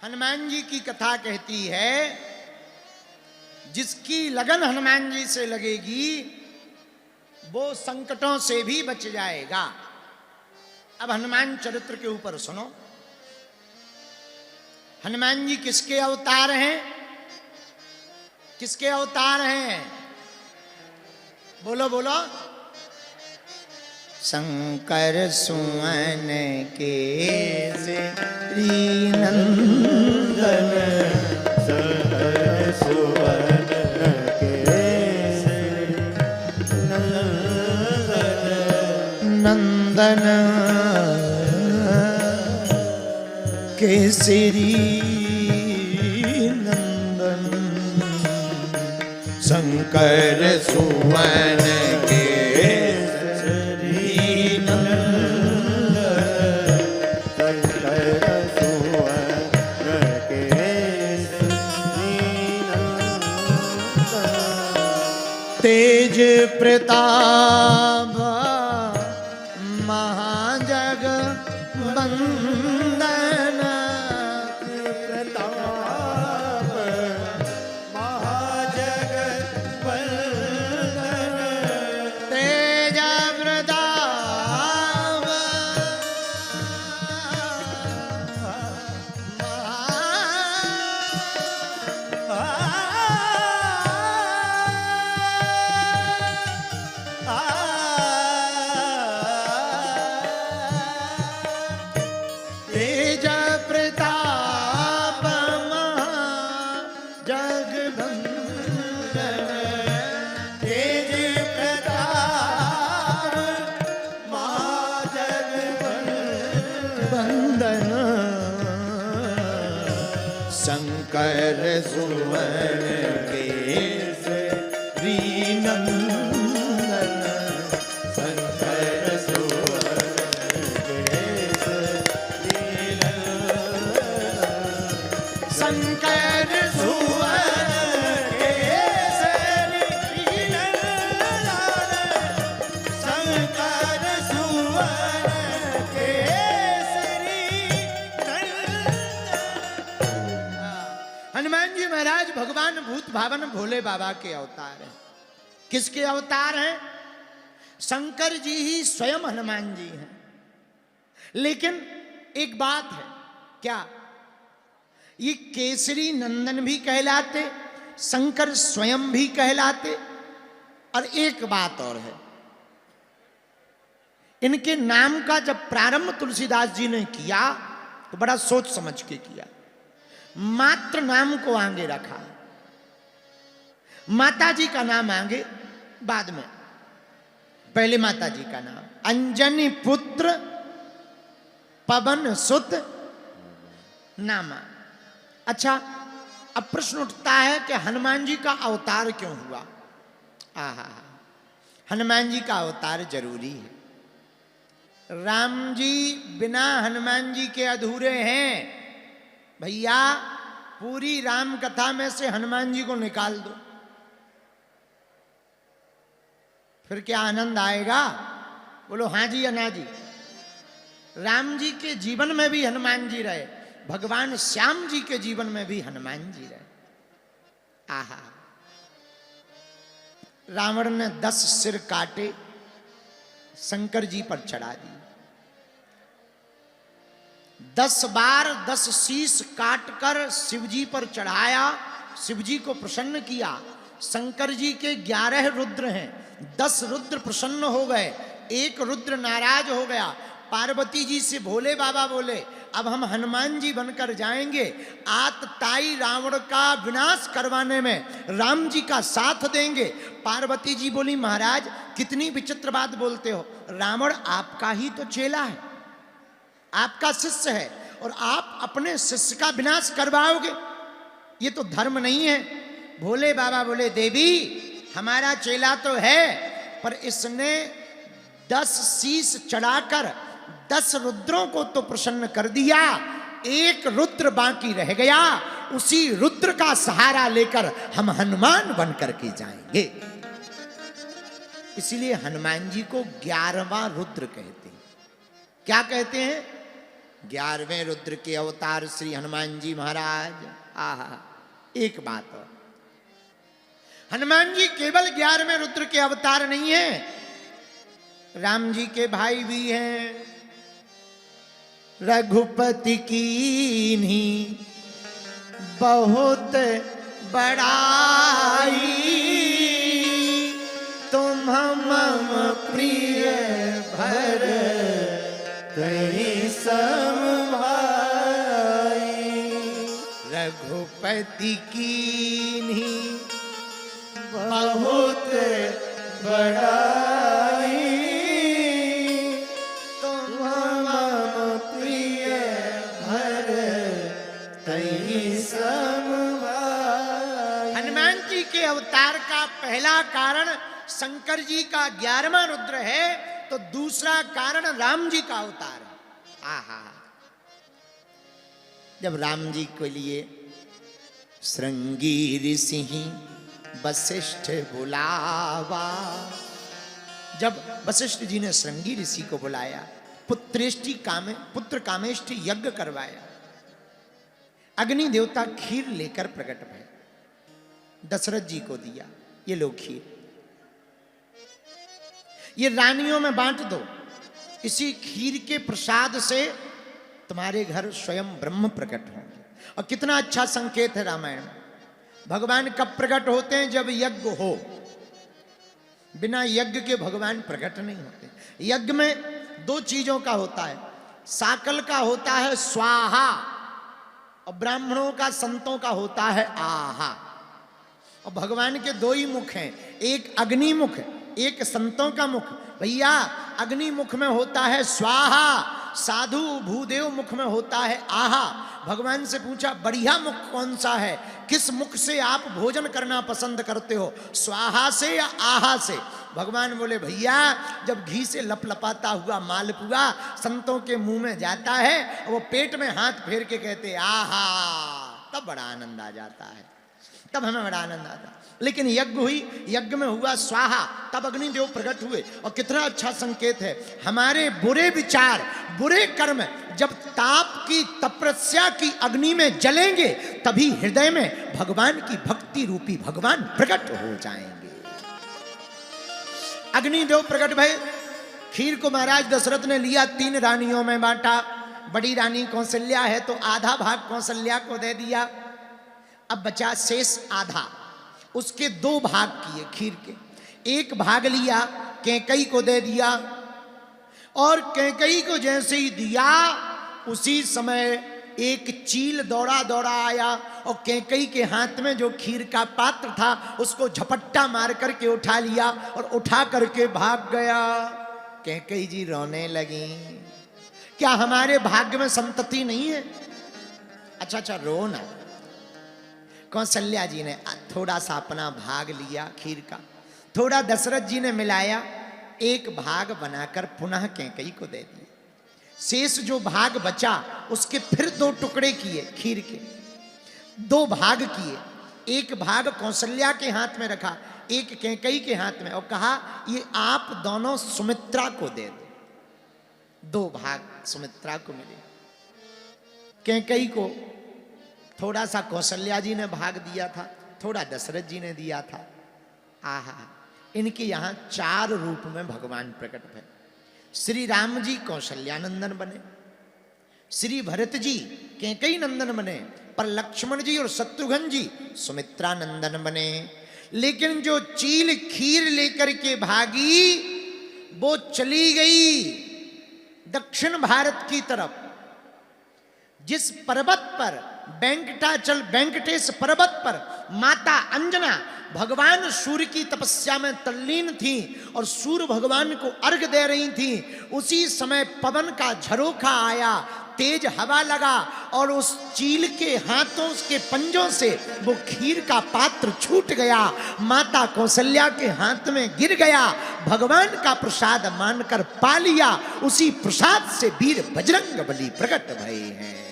हनुमान जी की कथा कहती है, जिसकी लगन हनुमान जी से लगेगी वो संकटों से भी बच जाएगा। अब हनुमान चरित्र के ऊपर सुनो। हनुमान जी किसके अवतार हैं? किसके अवतार हैं? बोलो बोलो। शंकर सुवन केसरी नंदन, शंकर सुवन केसरी नंदन केसरी नंदन, शंकर सुवन तेज प्रताप महाजग बंदन, प्रताप महाजग बंदन, तेज प्रताप तेज प्रताप महाजगबंदन, तेज प्रताप बंदन शंकर सुवन केसरी नंदन, शंकर सुवन केसरी नंदन, शंकर सुवन केसरी नंदन, शंकर सुवन केसरी नंदन। हनुमान जी महाराज भगवान भूत भावन भोले बाबा के अवतार हैं। किसके अवतार हैं? शंकर जी ही स्वयं हनुमान जी हैं। लेकिन एक बात है, क्या ये केसरी नंदन भी कहलाते, शंकर स्वयं भी कहलाते। और एक बात और है, इनके नाम का जब प्रारंभ तुलसीदास जी ने किया तो बड़ा सोच समझ के किया। मात्र नाम को आगे रखा, माता जी का नाम आगे बाद में। पहले माता जी का नाम अंजनी पुत्र पवन सुत नामा। अच्छा, अब प्रश्न उठता है कि हनुमान जी का अवतार क्यों हुआ? आहा, हनुमान जी का अवतार जरूरी है। राम जी बिना हनुमान जी के अधूरे हैं। भैया, पूरी राम कथा में से हनुमान जी को निकाल दो, फिर क्या आनंद आएगा? बोलो हाँ जी या ना जी। राम जी के जीवन में भी हनुमान जी रहे, भगवान श्याम जी के जीवन में भी हनुमान जी रहे। आहा, रावण ने 10 सिर काटे, शंकर जी पर चढ़ा दी। 10 बार 10 शीश काटकर शिव जी पर चढ़ाया, शिव जी को प्रसन्न किया। शंकर जी के 11 रुद्र हैं, 10 रुद्र प्रसन्न हो गए, एक रुद्र नाराज हो गया। पार्वती जी से भोले बाबा बोले, अब हम हनुमान जी बनकर जाएंगे, आतताई रावण का विनाश करवाने में राम जी का साथ देंगे। पार्वती जी बोली, महाराज कितनी विचित्र बात बोलते हो, रावण आपका ही तो चेला है, आपका शिष्य है, और आप अपने शिष्य का विनाश करवाओगे? ये तो धर्म नहीं है। भोले बाबा बोले, देवी हमारा चेला तो है, पर इसने 10 शीश चढ़ाकर 10 रुद्रों को तो प्रसन्न कर दिया, एक रुद्र बाकी रह गया, उसी रुद्र का सहारा लेकर हम हनुमान बनकर के जाएंगे। इसलिए हनुमान जी को 11वां रुद्र कहते हैं। क्या कहते हैं? 11वें रुद्र के अवतार श्री हनुमान जी महाराज। आहा, एक बात और, हनुमान जी केवल 11वें रुद्र के अवतार नहीं है, राम जी के भाई भी हैं। रघुपति कीन्ही बहुत बड़ाई, तुम मम प्रिय तहि सम भाई। रघुपति कीन्ही बहुत बड़ाई, तुम मम प्रिय तहि सम भाई। हनुमान जी के अवतार का पहला कारण शंकर जी का 11वां रुद्र है, तो दूसरा कारण राम जी का अवतार है। आहा, जब राम जी के लिए श्रृंगी ऋषि वशिष्ठ बुलावा, जब वशिष्ठ जी ने श्रृंगी ऋषि को बुलाया, पुत्र कामेष्टि यज्ञ करवाया, अग्नि देवता खीर लेकर प्रकट भय, दशरथ जी को दिया, ये लो खीर, ये रानियों में बांट दो, इसी खीर के प्रसाद से तुम्हारे घर स्वयं ब्रह्म प्रकट होंगे। और कितना अच्छा संकेत है रामायण में, भगवान कब प्रकट होते हैं? जब यज्ञ हो, बिना यज्ञ के भगवान प्रकट नहीं होते। यज्ञ में दो चीजों का होता है, साकल का होता है स्वाहा, और ब्राह्मणों का संतों का होता है आहा। और भगवान के दो ही मुख हैं, एक अग्नि मुख, एक संतों का मुख। भैया अग्नि मुख में होता है स्वाहा, साधु भूदेव मुख में होता है आहा। भगवान से पूछा बढ़िया मुख कौन सा है, किस मुख से आप भोजन करना पसंद करते हो, स्वाहा से या आहा से? भगवान बोले भैया जब घी से लपलपाता हुआ मालपुआ संतों के मुंह में जाता है, वो पेट में हाथ फेर के कहते आहा, तब बड़ा आनंद आ जाता है, तब हमें बड़ा आनंद आता। लेकिन यज्ञ हुई, यज्ञ में हुआ स्वाहा, तब अग्निदेव प्रकट हुए। और कितना अच्छा संकेत है, हमारे बुरे विचार, बुरे कर्म जब ताप की तपस्या की अग्नि में जलेंगे, तभी हृदय में भगवान की भक्ति रूपी भगवान प्रकट हो जाएंगे। अग्निदेव प्रकट भय, खीर को महाराज दशरथ ने लिया, 3 रानियों में बांटा। बड़ी रानी कौशल्या है तो आधा भाग कौशल्या को दे दिया, अब बचा शेष आधा, उसके 2 भाग किए खीर के। एक भाग लिया कैकई को दे दिया, और कैकई को जैसे ही दिया उसी समय एक चील दौड़ा दौड़ा आया, और कैकई के हाथ में जो खीर का पात्र था उसको झपट्टा मार करके उठा लिया और उठा करके भाग गया। कैकई जी रोने लगी, क्या हमारे भाग्य में संतति नहीं है? अच्छा रो ना। कौशल्या जी ने थोड़ा सा अपना भाग लिया खीर का, थोड़ा दशरथ जी ने मिलाया, एक भाग बनाकर पुनः कैकई को दे दिया। शेष जो भाग बचा उसके फिर 2 टुकड़े किए खीर के, 2 भाग किए। एक भाग कौशल्या के हाथ में रखा, एक कैकई के हाथ में, और कहा ये आप दोनों सुमित्रा को दे दो। 2 भाग सुमित्रा को मिले। कैकई को थोड़ा सा कौशल्या जी ने भाग दिया था, थोड़ा दशरथ जी ने दिया था। आहा, इनके यहाँ 4 रूप में भगवान प्रकट हुए। श्री राम जी कौशल्यानंदन बने, श्री भरत जी कैकई नंदन बने, पर लक्ष्मण जी और शत्रुघ्न जी सुमित्रा नंदन बने। लेकिन जो चील खीर लेकर के भागी वो चली गई दक्षिण भारत की तरफ। जिस पर्वत पर वेंकटेश पर्वत पर माता अंजना भगवान सूर्य की तपस्या में तल्लीन थी और सूर्य भगवान को अर्घ दे रही थी, उसी समय पवन का झरोखा आया, तेज हवा लगा और उस चील के हाथों के पंजों से वो खीर का पात्र छूट गया, माता कौशल्या के हाथ में गिर गया, भगवान का प्रसाद मानकर पा लिया। उसी प्रसाद से वीर बजरंग बली प्रकट भये हैं।